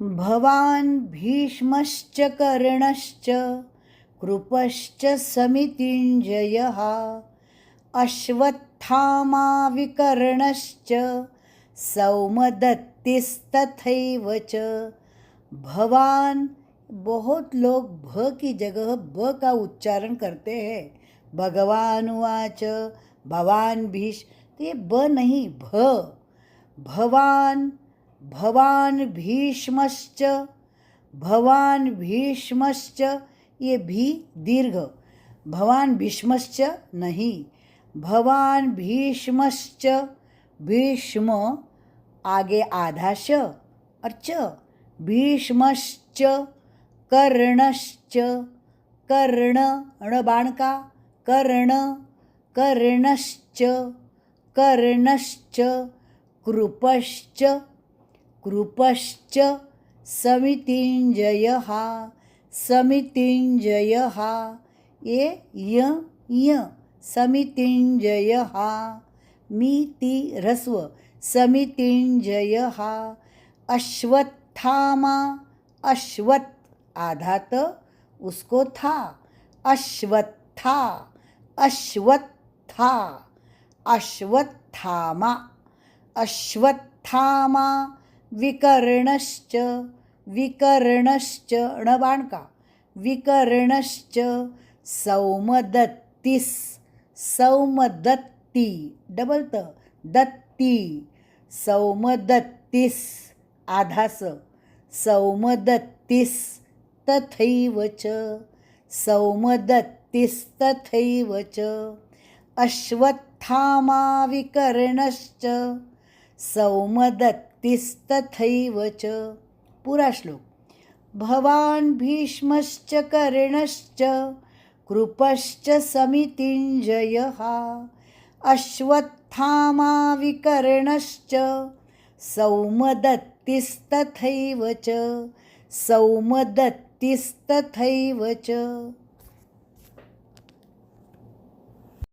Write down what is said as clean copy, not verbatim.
भवान् भीष्मश्च कर्णश्च कृपश्च समितिञ्जयः अश्वत्थामा विकर्णश्च सौमदत्तिस्तथैव च। भवान, बहुत लोग भ की जगह ब का उच्चारण करते हैं। भगवान उवाच भवान भीष्म, तो ये ब नहीं भ। भवान, भवान भीष्मश्च, भवान भीष्मश्च, ये भी दीर्घ। भवान भीष्मश्च नहीं, भवान भीष्मश्च, भीष्म आगे आधा श और च, भीष्मश्च कर्णश्च, कर्ण अण बाण का, कर्ण, कर्णश्च, कर्णश्च कृपश्च, कृपश्च समितिञ्जयः, समितिञ्जयः, ये य समितिञ्जयः, मी ती ह्रस्व, समितिञ्जयः अश्वत्थामा, अश्वत्थ आधा त उसको था, अश्वत्था, अश्वत्था, अश्वत्थामा, अश्वत्थामा विकर्णश्च, विकर्णश्च णबाण का, विकर्णश्च सौमदत्तिस, सौमदत्ति डबल त दत्ती, सौमदत्तिस आधा स, सौमदत्तिस तथैव च, सौमदत्तिस्तथैव च। अश्वत्थामा विकर्णश्च सौमदत्तिस्तथैव च। पूरा श्लोक। भवान् भीष्मश्च कर्णश्च कृपश्च समितिञ्जयः अश्वत्थामा विकर्णश्च सौमदत्तिस्तथैव च, सौमदत्तिस्तथैव च।